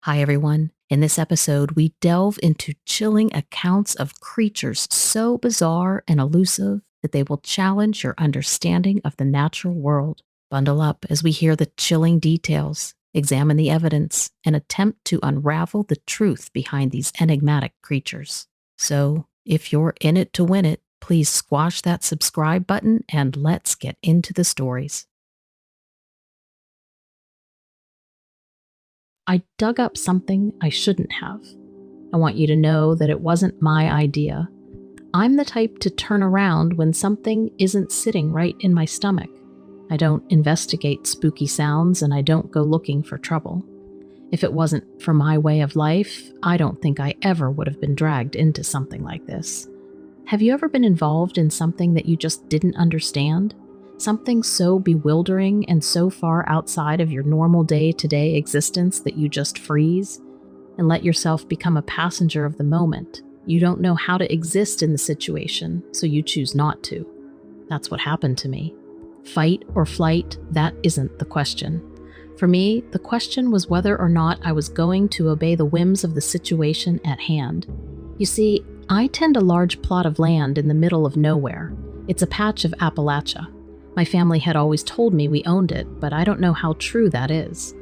Hi, everyone. In this episode, we delve into chilling accounts of creatures so bizarre and elusive that they will challenge your understanding of the natural world. Bundle up as we hear the chilling details, examine the evidence, and attempt to unravel the truth behind these enigmatic creatures. So, if you're in it to win it, please squash that subscribe button and let's get into the stories. I dug up something I shouldn't have. I want you to know that it wasn't my idea. I'm the type to turn around when something isn't sitting right in my stomach. I don't investigate spooky sounds and I don't go looking for trouble. If it wasn't for my way of life, I don't think I ever would have been dragged into something like this. Have you ever been involved in something that you just didn't understand? Something so bewildering and so far outside of your normal day-to-day existence that you just freeze and let yourself become a passenger of the moment. You don't know how to exist in the situation, so you choose not to. That's what happened to me. Fight or flight, that isn't the question. For me, the question was whether or not I was going to obey the whims of the situation at hand. You see, I tend a large plot of land in the middle of nowhere. It's a patch of Appalachia. My family had always told me we owned it, but I don't know how true that is.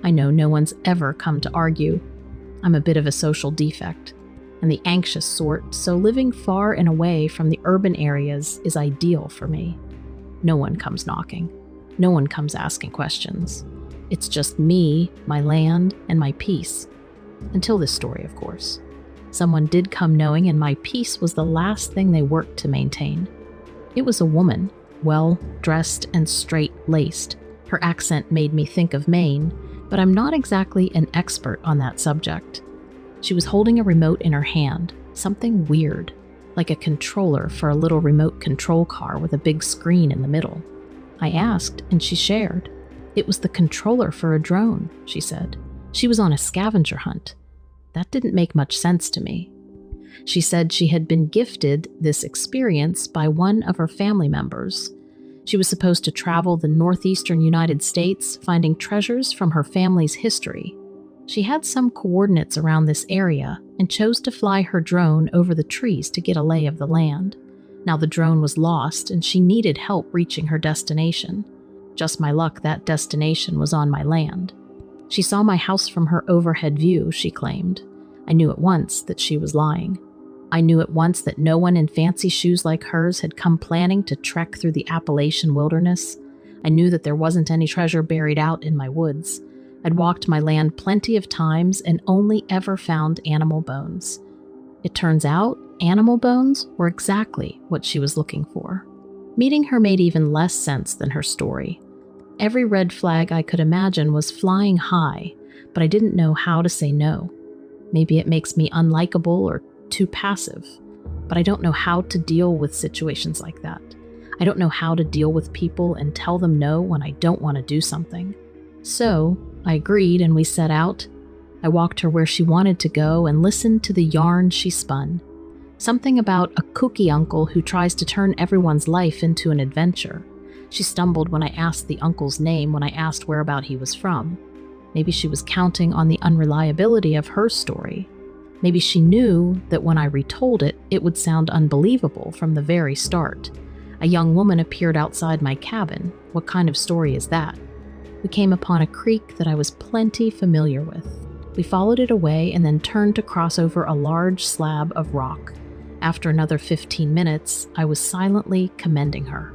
I know no one's ever come to argue. I'm a bit of a social defect, and the anxious sort, so living far and away from the urban areas is ideal for me. No one comes knocking. No one comes asking questions. It's just me, my land, and my peace. Until this story, of course. Someone did come knowing, and my peace was the last thing they worked to maintain. It was a woman. Well-dressed and straight-laced. Her accent made me think of Maine, but I'm not exactly an expert on that subject. She was holding a remote in her hand, something weird, like a controller for a little remote control car with a big screen in the middle. I asked, and she shared. It was the controller for a drone, she said. She was on a scavenger hunt. That didn't make much sense to me. She said she had been gifted this experience by one of her family members. She was supposed to travel the northeastern United States, finding treasures from her family's history. She had some coordinates around this area and chose to fly her drone over the trees to get a lay of the land. Now the drone was lost and she needed help reaching her destination. Just my luck, that destination was on my land. She saw my house from her overhead view, she claimed. I knew at once that she was lying. I knew at once that no one in fancy shoes like hers had come planning to trek through the Appalachian wilderness. I knew that there wasn't any treasure buried out in my woods. I'd walked my land plenty of times and only ever found animal bones. It turns out, animal bones were exactly what she was looking for. Meeting her made even less sense than her story. Every red flag I could imagine was flying high, but I didn't know how to say no. Maybe it makes me unlikable or too passive, but I don't know how to deal with situations like that. I don't know how to deal with people and tell them no when I don't want to do something. So I agreed and we set out. I walked her where she wanted to go and listened to the yarn she spun. Something about a kooky uncle who tries to turn everyone's life into an adventure. She stumbled when I asked the uncle's name when I asked whereabout he was from. Maybe she was counting on the unreliability of her story. Maybe she knew that when I retold it, it would sound unbelievable from the very start. A young woman appeared outside my cabin. What kind of story is that? We came upon a creek that I was plenty familiar with. We followed it away and then turned to cross over a large slab of rock. After another 15 minutes, I was silently commending her.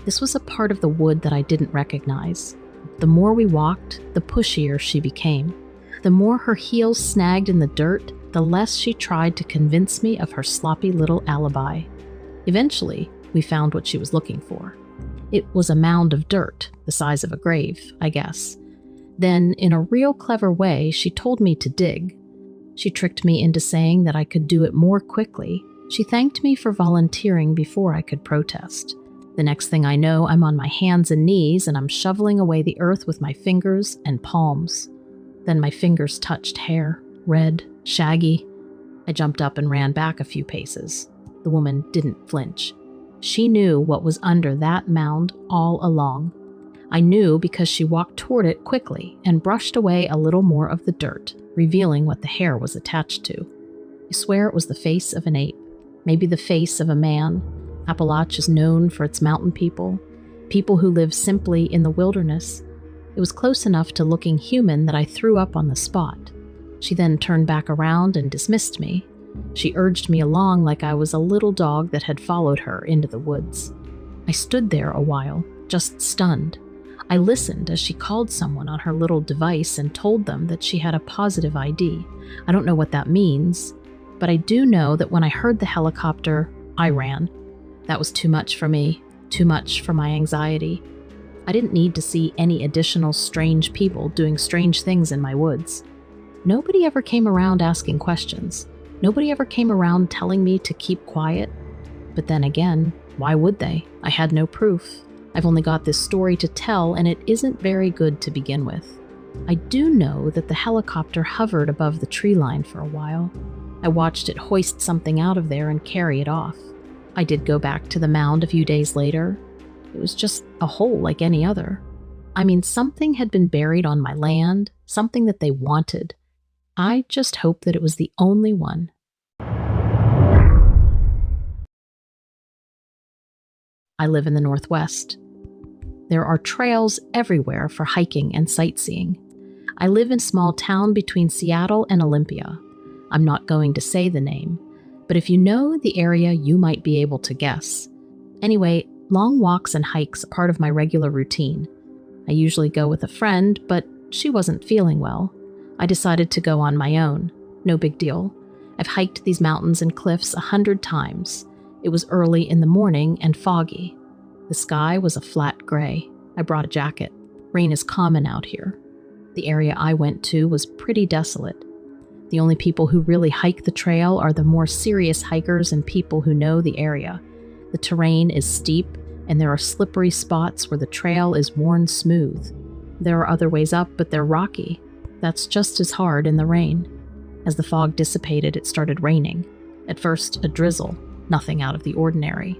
This was a part of the wood that I didn't recognize. The more we walked, the pushier she became. The more her heels snagged in the dirt, the less she tried to convince me of her sloppy little alibi. Eventually, we found what she was looking for. It was a mound of dirt, the size of a grave, I guess. Then, in a real clever way, she told me to dig. She tricked me into saying that I could do it more quickly. She thanked me for volunteering before I could protest. The next thing I know, I'm on my hands and knees and I'm shoveling away the earth with my fingers and palms. Then my fingers touched hair, red, shaggy. I jumped up and ran back a few paces. The woman didn't flinch. She knew what was under that mound all along. I knew because she walked toward it quickly and brushed away a little more of the dirt. revealing what the hair was attached to. I swear it was the face of an ape, maybe the face of a man. Appalachia is known for its mountain people who live simply in the wilderness. It was close enough to looking human that I threw up on the spot. She then turned back around and dismissed me. She urged me along like I was a little dog that had followed her into the woods. I stood there a while, just stunned. I listened as she called someone on her little device and told them that she had a positive ID. I don't know what that means, but I do know that when I heard the helicopter, I ran. That was too much for me, too much for my anxiety. I didn't need to see any additional strange people doing strange things in my woods. Nobody ever came around asking questions. Nobody ever came around telling me to keep quiet. But then again, why would they? I had no proof. I've only got this story to tell, and it isn't very good to begin with. I do know that the helicopter hovered above the tree line for a while. I watched it hoist something out of there and carry it off. I did go back to the mound a few days later. It was just a hole like any other. I mean, something had been buried on my land, something that they wanted. I just hope that it was the only one. I live in the Northwest. There are trails everywhere for hiking and sightseeing. I live in a small town between Seattle and Olympia. I'm not going to say the name, but if you know the area, you might be able to guess. Anyway, long walks and hikes are part of my regular routine. I usually go with a friend, but she wasn't feeling well. I decided to go on my own. No big deal. I've hiked these mountains and cliffs 100 times. It was early in the morning and foggy. The sky was a flat gray. I brought a jacket. Rain is common out here. The area I went to was pretty desolate. The only people who really hike the trail are the more serious hikers and people who know the area. The terrain is steep, and there are slippery spots where the trail is worn smooth. There are other ways up, but they're rocky. That's just as hard in the rain. As the fog dissipated, it started raining. At first, a drizzle, nothing out of the ordinary.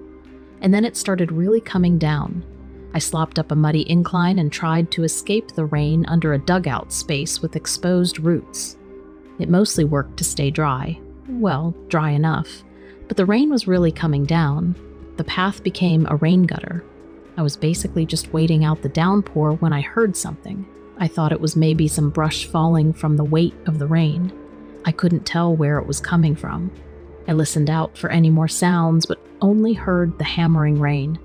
And then it started really coming down. I slopped up a muddy incline and tried to escape the rain under a dugout space with exposed roots. It mostly worked to stay dry. Well, dry enough. But the rain was really coming down. The path became a rain gutter. I was basically just waiting out the downpour when I heard something. I thought it was maybe some brush falling from the weight of the rain. I couldn't tell where it was coming from. I listened out for any more sounds, but only heard the hammering rain.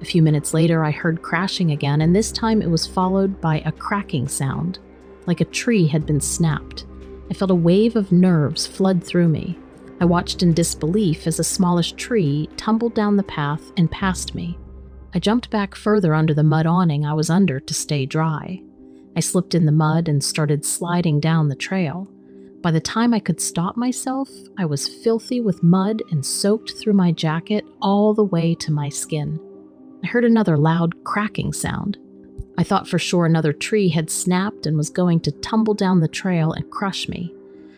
A few minutes later, I heard crashing again, and this time it was followed by a cracking sound, like a tree had been snapped. I felt a wave of nerves flood through me. I watched in disbelief as a smallish tree tumbled down the path and past me. I jumped back further under the mud awning I was under to stay dry. I slipped in the mud and started sliding down the trail. By the time I could stop myself, I was filthy with mud and soaked through my jacket all the way to my skin. I heard another loud cracking sound. I thought for sure another tree had snapped and was going to tumble down the trail and crush me.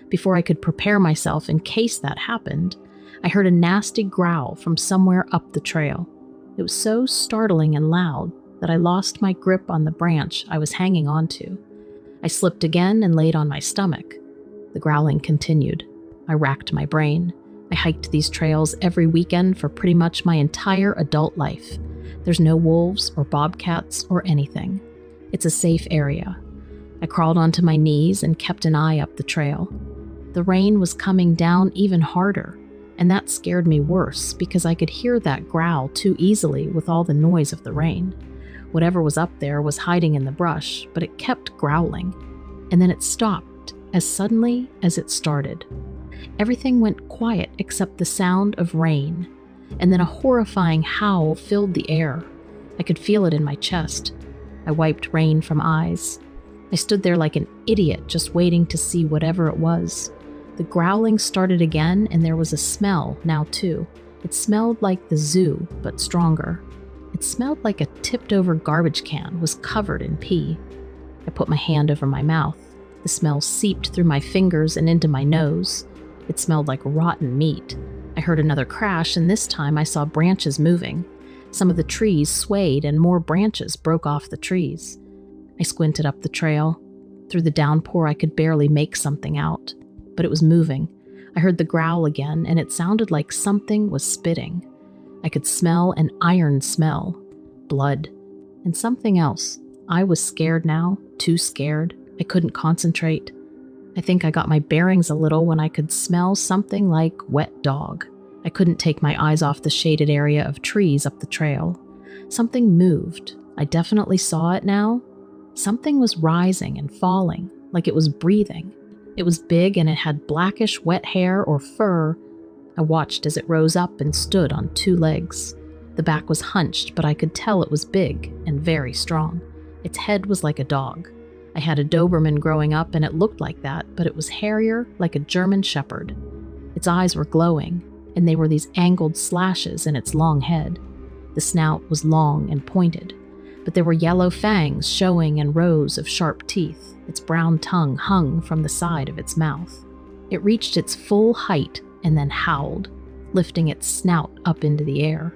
Before I could prepare myself in case that happened, I heard a nasty growl from somewhere up the trail. It was so startling and loud that I lost my grip on the branch I was hanging onto. I slipped again and laid on my stomach. The growling continued. I racked my brain. I hiked these trails every weekend for pretty much my entire adult life. There's no wolves or bobcats or anything. It's a safe area. I crawled onto my knees and kept an eye up the trail. The rain was coming down even harder, and that scared me worse because I could hear that growl too easily with all the noise of the rain. Whatever was up there was hiding in the brush, but it kept growling, and then it stopped as suddenly as it started. Everything went quiet except the sound of rain, and then a horrifying howl filled the air. I could feel it in my chest. I wiped rain from eyes. I stood there like an idiot, just waiting to see whatever it was. The growling started again, and there was a smell now too. It smelled like the zoo, but stronger. It smelled like a tipped-over garbage can was covered in pee. I put my hand over my mouth. The smell seeped through my fingers and into my nose. It smelled like rotten meat. I heard another crash, and this time I saw branches moving. Some of the trees swayed, and more branches broke off the trees. I squinted up the trail. Through the downpour, I could barely make something out, but it was moving. I heard the growl again, and it sounded like something was spitting. I could smell an iron smell, blood, and something else. I was scared now, too scared. I couldn't concentrate. I think I got my bearings a little when I could smell something like wet dog. I couldn't take my eyes off the shaded area of trees up the trail. Something moved. I definitely saw it now. Something was rising and falling, like it was breathing. It was big and it had blackish wet hair or fur. I watched as it rose up and stood on 2 legs. The back was hunched, but I could tell it was big and very strong. Its head was like a dog. I had a Doberman growing up and it looked like that, but it was hairier, like a German Shepherd. Its eyes were glowing, and they were these angled slashes in its long head. The snout was long and pointed, but there were yellow fangs showing in rows of sharp teeth. Its brown tongue hung from the side of its mouth. It reached its full height and then howled, lifting its snout up into the air.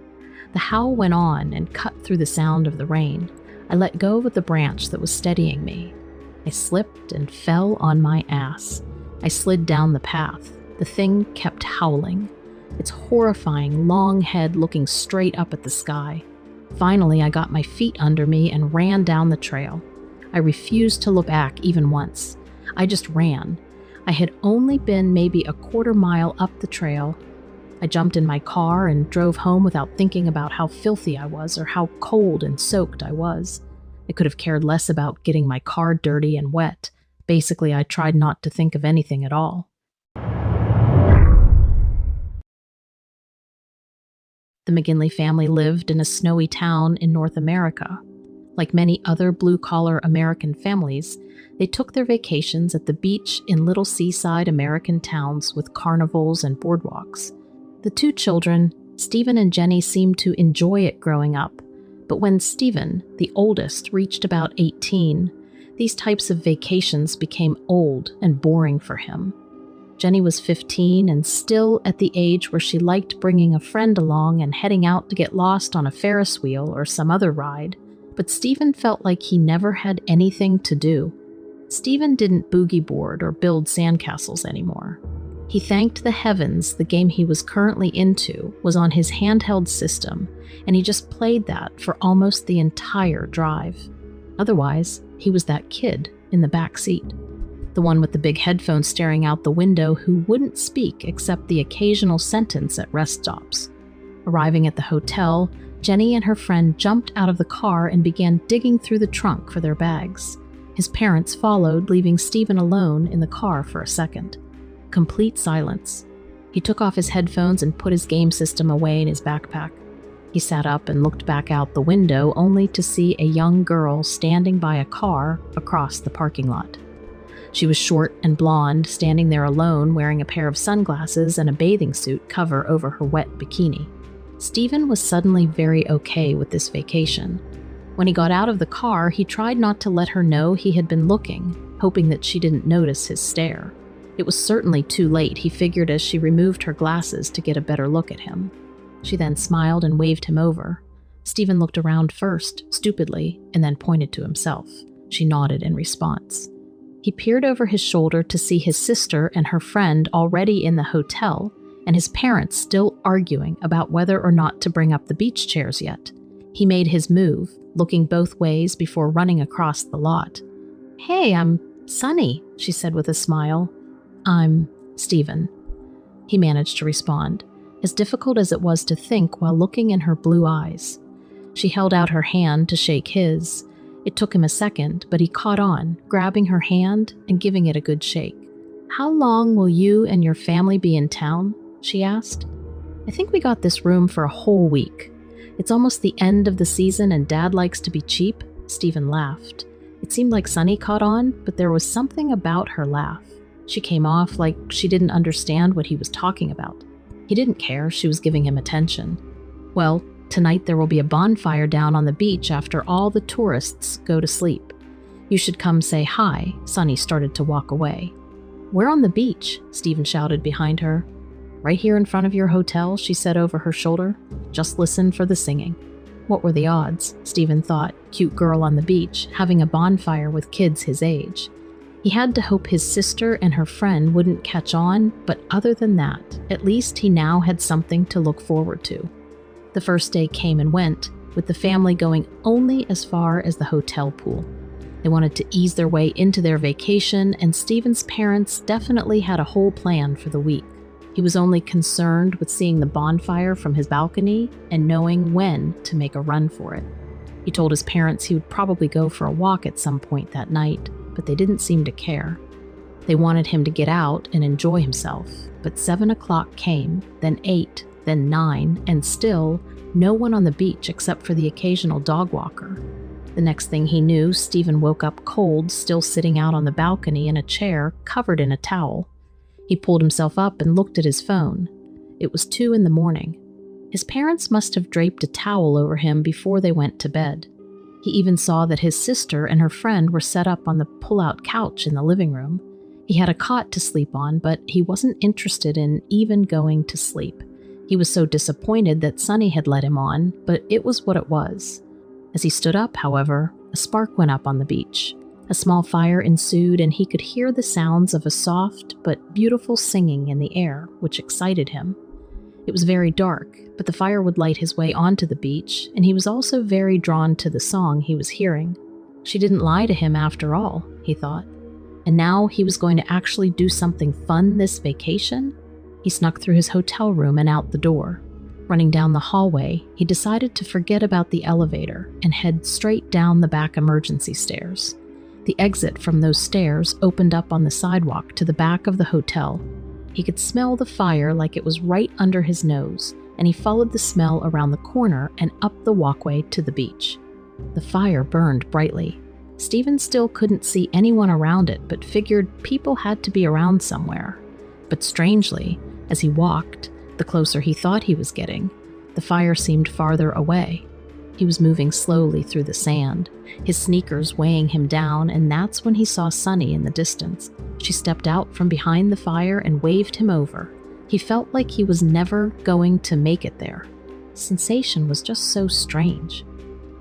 The howl went on and cut through the sound of the rain. I let go of the branch that was steadying me. I slipped and fell on my ass. I slid down the path. The thing kept howling, its horrifying long head looking straight up at the sky. Finally, I got my feet under me and ran down the trail. I refused to look back even once. I just ran. I had only been maybe a quarter mile up the trail. I jumped in my car and drove home without thinking about how filthy I was or how cold and soaked I was. I could have cared less about getting my car dirty and wet. Basically, I tried not to think of anything at all. The McGinley family lived in a snowy town in North America. Like many other blue-collar American families, they took their vacations at the beach in little seaside American towns with carnivals and boardwalks. The 2 children, Stephen and Jenny, seemed to enjoy it growing up, but when Stephen, the oldest, reached about 18, these types of vacations became old and boring for him. Jenny was 15 and still at the age where she liked bringing a friend along and heading out to get lost on a Ferris wheel or some other ride, but Stephen felt like he never had anything to do. Stephen didn't boogie board or build sandcastles anymore. He thanked the heavens the game he was currently into was on his handheld system, and he just played that for almost the entire drive. Otherwise, he was that kid in the back seat, the one with the big headphones staring out the window who wouldn't speak except the occasional sentence at rest stops. Arriving at the hotel, Jenny and her friend jumped out of the car and began digging through the trunk for their bags. His parents followed, leaving Stephen alone in the car for a second. Complete silence. He took off his headphones and put his game system away in his backpack. He sat up and looked back out the window only to see a young girl standing by a car across the parking lot. She was short and blonde, standing there alone, wearing a pair of sunglasses and a bathing suit cover over her wet bikini. Stephen was suddenly very okay with this vacation. When he got out of the car, he tried not to let her know he had been looking, hoping that she didn't notice his stare. It was certainly too late, he figured as she removed her glasses to get a better look at him. She then smiled and waved him over. Stephen looked around first, stupidly, and then pointed to himself. She nodded in response. He peered over his shoulder to see his sister and her friend already in the hotel, and his parents still arguing about whether or not to bring up the beach chairs yet. He made his move, looking both ways before running across the lot. "Hey, I'm Sunny," she said with a smile. "I'm Stephen," he managed to respond, as difficult as it was to think while looking in her blue eyes. She held out her hand to shake his. It took him a second, but he caught on, grabbing her hand and giving it a good shake. "How long will you and your family be in town?" she asked. "I think we got this room for a whole week. It's almost the end of the season and Dad likes to be cheap." Stephen laughed. It seemed like Sunny caught on, but there was something about her laugh. She came off like she didn't understand what he was talking about. He didn't care she was giving him attention. "Well, tonight there will be a bonfire down on the beach after all the tourists go to sleep. You should come say hi." Sunny started to walk away. "We're on the beach," Stephen shouted behind her. "Right here in front of your hotel," she said over her shoulder. "Just listen for the singing." What were the odds, Stephen thought, cute girl on the beach, having a bonfire with kids his age. He had to hope his sister and her friend wouldn't catch on, but other than that, at least he now had something to look forward to. The first day came and went, with the family going only as far as the hotel pool. They wanted to ease their way into their vacation, and Stephen's parents definitely had a whole plan for the week. He was only concerned with seeing the bonfire from his balcony and knowing when to make a run for it. He told his parents he would probably go for a walk at some point that night, but they didn't seem to care. They wanted him to get out and enjoy himself, but 7 o'clock came, then 8, then 9, and still no one on the beach except for the occasional dog walker. The next thing he knew, Stephen woke up cold, still sitting out on the balcony in a chair covered in a towel. He pulled himself up and looked at his phone. It was 2 in the morning. His parents must have draped a towel over him before they went to bed. He even saw that his sister and her friend were set up on the pull-out couch in the living room. He had a cot to sleep on, but he wasn't interested in even going to sleep. He was so disappointed that Sonny had let him on, but it was what it was. As he stood up, however, a spark went up on the beach. A small fire ensued, and he could hear the sounds of a soft but beautiful singing in the air, which excited him. It was very dark, but the fire would light his way onto the beach, and he was also very drawn to the song he was hearing. She didn't lie to him after all, he thought. And now he was going to actually do something fun this vacation? He snuck through his hotel room and out the door. Running down the hallway, he decided to forget about the elevator and head straight down the back emergency stairs. The exit from those stairs opened up on the sidewalk to the back of the hotel. He could smell the fire like it was right under his nose, and he followed the smell around the corner and up the walkway to the beach. The fire burned brightly. Stephen still couldn't see anyone around it, but figured people had to be around somewhere. But strangely, as he walked, the closer he thought he was getting, the fire seemed farther away. He was moving slowly through the sand, his sneakers weighing him down, and that's when he saw Sunny in the distance. She stepped out from behind the fire and waved him over. He felt like he was never going to make it there. Sensation was just so strange.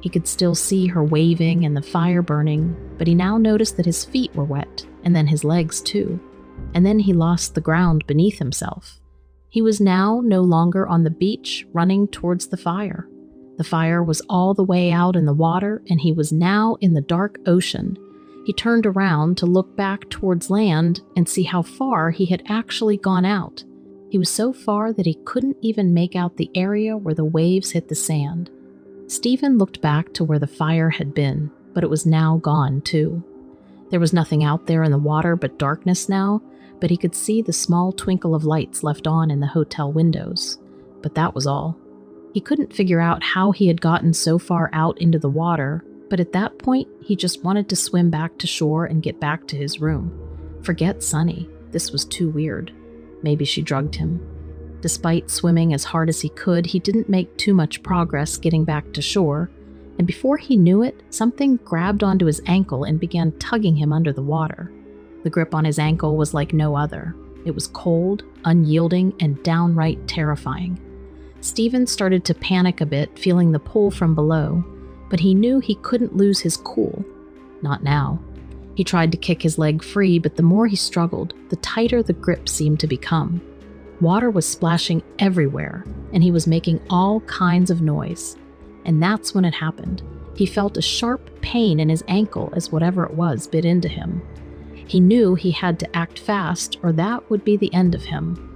He could still see her waving and the fire burning, but he now noticed that his feet were wet, and then his legs too. And then he lost the ground beneath himself. He was now no longer on the beach running towards the fire. The fire was all the way out in the water, and he was now in the dark ocean. He turned around to look back towards land and see how far he had actually gone out. He was so far that he couldn't even make out the area where the waves hit the sand. Stephen looked back to where the fire had been, but it was now gone too. There was nothing out there in the water but darkness now, but he could see the small twinkle of lights left on in the hotel windows. But that was all. He couldn't figure out how he had gotten so far out into the water, but at that point, he just wanted to swim back to shore and get back to his room. Forget Sunny. This was too weird. Maybe she drugged him. Despite swimming as hard as he could, he didn't make too much progress getting back to shore, and before he knew it, something grabbed onto his ankle and began tugging him under the water. The grip on his ankle was like no other. It was cold, unyielding, and downright terrifying. Stephen started to panic a bit, feeling the pull from below, but he knew he couldn't lose his cool. Not now. He tried to kick his leg free, but the more he struggled, the tighter the grip seemed to become. Water was splashing everywhere, and he was making all kinds of noise. And that's when it happened. He felt a sharp pain in his ankle as whatever it was bit into him. He knew he had to act fast, or that would be the end of him.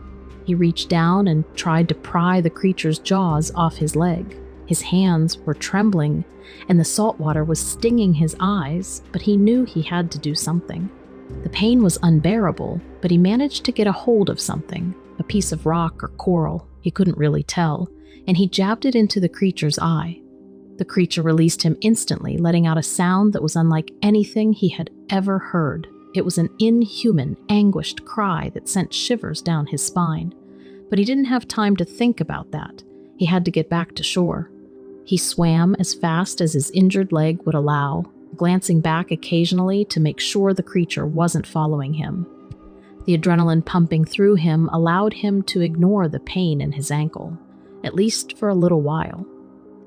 He reached down and tried to pry the creature's jaws off his leg. His hands were trembling, and the salt water was stinging his eyes, but he knew he had to do something. The pain was unbearable, but he managed to get a hold of something, a piece of rock or coral, he couldn't really tell, and he jabbed it into the creature's eye. The creature released him instantly, letting out a sound that was unlike anything he had ever heard. It was an inhuman, anguished cry that sent shivers down his spine. But he didn't have time to think about that. He had to get back to shore. He swam as fast as his injured leg would allow, glancing back occasionally to make sure the creature wasn't following him. The adrenaline pumping through him allowed him to ignore the pain in his ankle, at least for a little while.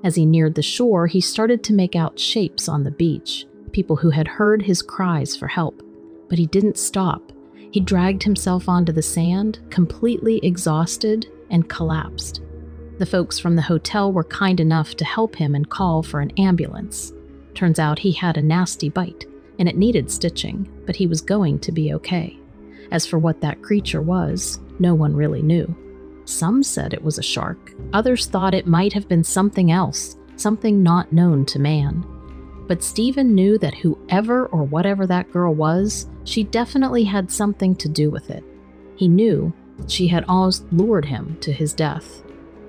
As he neared the shore, he started to make out shapes on the beach, people who had heard his cries for help. but he didn't stop. He dragged himself onto the sand, completely exhausted, and collapsed. The folks from the hotel were kind enough to help him and call for an ambulance. Turns out he had a nasty bite, and it needed stitching, but he was going to be okay. As for what that creature was, no one really knew. Some said it was a shark. Others thought it might have been something else, something not known to man. But Stephen knew that whoever or whatever that girl was, she definitely had something to do with it. He knew that she had almost lured him to his death.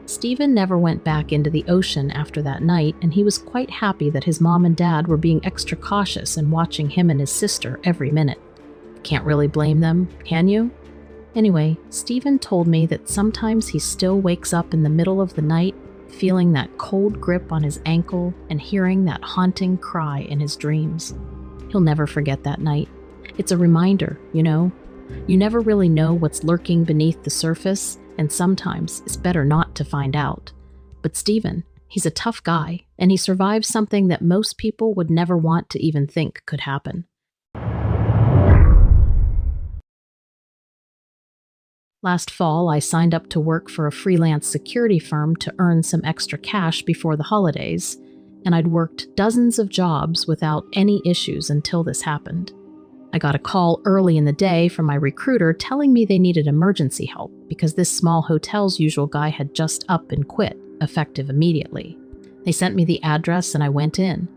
Stephen never went back into the ocean after that night, and he was quite happy that his mom and dad were being extra cautious and watching him and his sister every minute. Can't really blame them, can you? Anyway, Stephen told me that sometimes he still wakes up in the middle of the night, feeling that cold grip on his ankle and hearing that haunting cry in his dreams. He'll never forget that night. It's a reminder, you know? You never really know what's lurking beneath the surface, and sometimes it's better not to find out. But Stephen, he's a tough guy, and he survived something that most people would never want to even think could happen. Last fall, I signed up to work for a freelance security firm to earn some extra cash before the holidays, and I'd worked dozens of jobs without any issues until this happened. I got a call early in the day from my recruiter telling me they needed emergency help because this small hotel's usual guy had just up and quit, effective immediately. They sent me the address and I went in.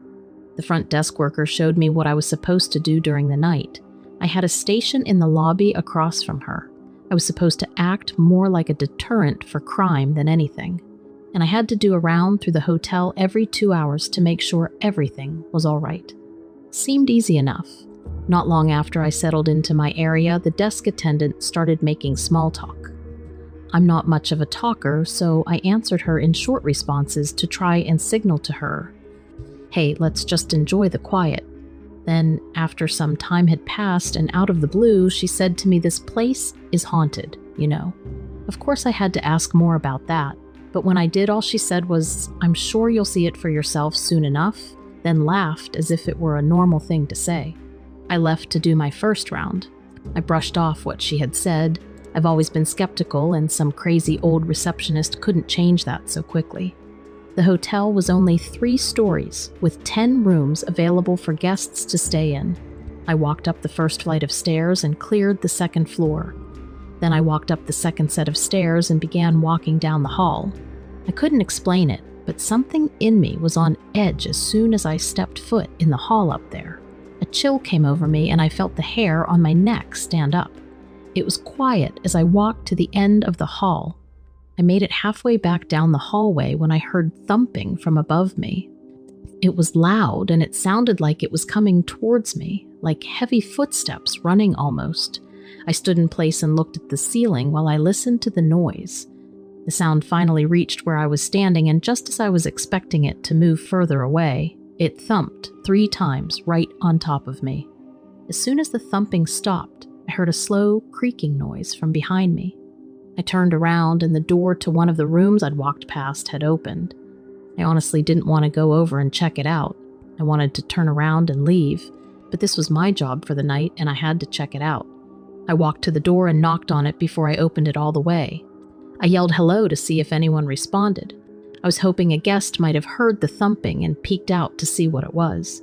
The front desk worker showed me what I was supposed to do during the night. I had a station in the lobby across from her. I was supposed to act more like a deterrent for crime than anything, and I had to do a round through the hotel every 2 hours to make sure everything was all right. Seemed easy enough. Not long after I settled into my area, the desk attendant started making small talk. I'm not much of a talker, so I answered her in short responses to try and signal to her, "Hey, let's just enjoy the quiet." Then, after some time had passed and out of the blue, she said to me, "This place is haunted, you know." Of course I had to ask more about that, but when I did, all she said was, "I'm sure you'll see it for yourself soon enough," then laughed as if it were a normal thing to say. I left to do my first round. I brushed off what she had said. I've always been skeptical, and some crazy old receptionist couldn't change that so quickly. The hotel was only 3 stories, with 10 rooms available for guests to stay in. I walked up the first flight of stairs and cleared the second floor. Then I walked up the second set of stairs and began walking down the hall. I couldn't explain it, but something in me was on edge as soon as I stepped foot in the hall up there. A chill came over me and I felt the hair on my neck stand up. It was quiet as I walked to the end of the hall. I made it halfway back down the hallway when I heard thumping from above me. It was loud and it sounded like it was coming towards me, like heavy footsteps running almost. I stood in place and looked at the ceiling while I listened to the noise. The sound finally reached where I was standing, and just as I was expecting it to move further away, it thumped 3 times right on top of me. As soon as the thumping stopped, I heard a slow creaking noise from behind me. I turned around and the door to one of the rooms I'd walked past had opened. I honestly didn't want to go over and check it out. I wanted to turn around and leave, but this was my job for the night and I had to check it out. I walked to the door and knocked on it before I opened it all the way. I yelled hello to see if anyone responded. I was hoping a guest might have heard the thumping and peeked out to see what it was.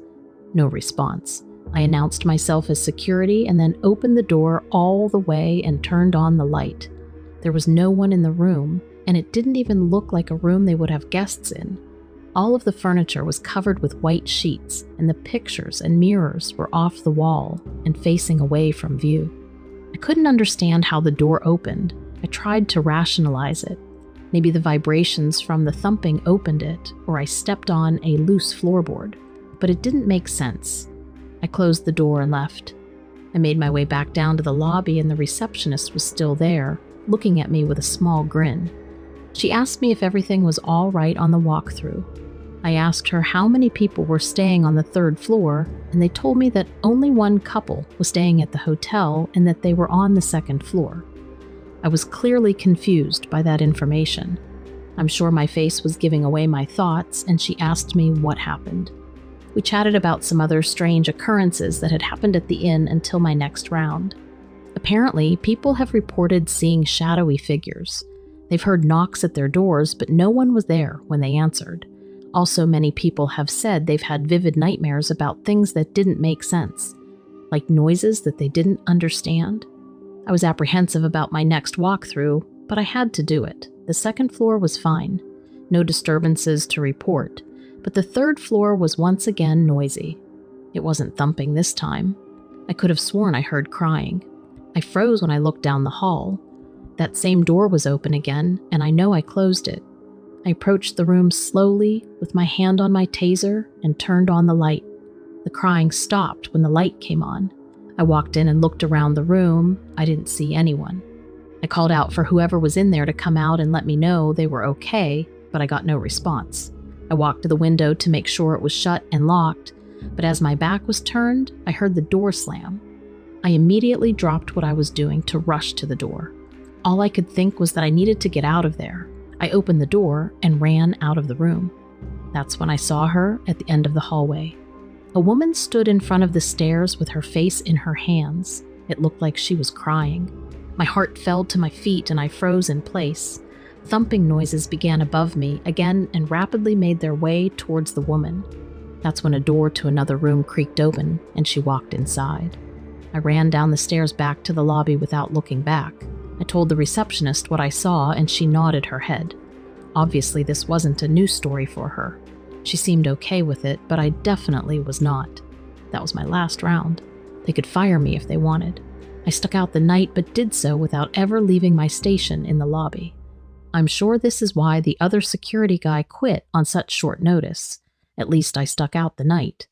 No response. I announced myself as security and then opened the door all the way and turned on the light. There was no one in the room, and it didn't even look like a room they would have guests in. All of the furniture was covered with white sheets, and the pictures and mirrors were off the wall and facing away from view. I couldn't understand how the door opened. I tried to rationalize it. Maybe the vibrations from the thumping opened it, or I stepped on a loose floorboard, but it didn't make sense. I closed the door and left. I made my way back down to the lobby, and the receptionist was still there, looking at me with a small grin. She asked me if everything was all right on the walkthrough. I asked her how many people were staying on the 3rd floor, and they told me that only one couple was staying at the hotel and that they were on the 2nd floor. I was clearly confused by that information. I'm sure my face was giving away my thoughts, and she asked me what happened. We chatted about some other strange occurrences that had happened at the inn until my next round. Apparently, people have reported seeing shadowy figures. They've heard knocks at their doors, but no one was there when they answered. Also, many people have said they've had vivid nightmares about things that didn't make sense, like noises that they didn't understand. I was apprehensive about my next walkthrough, but I had to do it. The second floor was fine. No disturbances to report, but the third floor was once again noisy. It wasn't thumping this time. I could have sworn I heard crying. I froze when I looked down the hall. That same door was open again, and I know I closed it. I approached the room slowly with my hand on my taser and turned on the light. The crying stopped when the light came on. I walked in and looked around the room. I didn't see anyone. I called out for whoever was in there to come out and let me know they were okay, but I got no response. I walked to the window to make sure it was shut and locked, but as my back was turned, I heard the door slam. I immediately dropped what I was doing to rush to the door. All I could think was that I needed to get out of there. I opened the door and ran out of the room. That's when I saw her at the end of the hallway. A woman stood in front of the stairs with her face in her hands. It looked like she was crying. My heart fell to my feet and I froze in place. Thumping noises began above me again and rapidly made their way towards the woman. That's when a door to another room creaked open and she walked inside. I ran down the stairs back to the lobby without looking back. I told the receptionist what I saw and she nodded her head. Obviously, this wasn't a new story for her. She seemed okay with it, but I definitely was not. That was my last round. They could fire me if they wanted. I stuck out the night, but did so without ever leaving my station in the lobby. I'm sure this is why the other security guy quit on such short notice. At least I stuck out the night.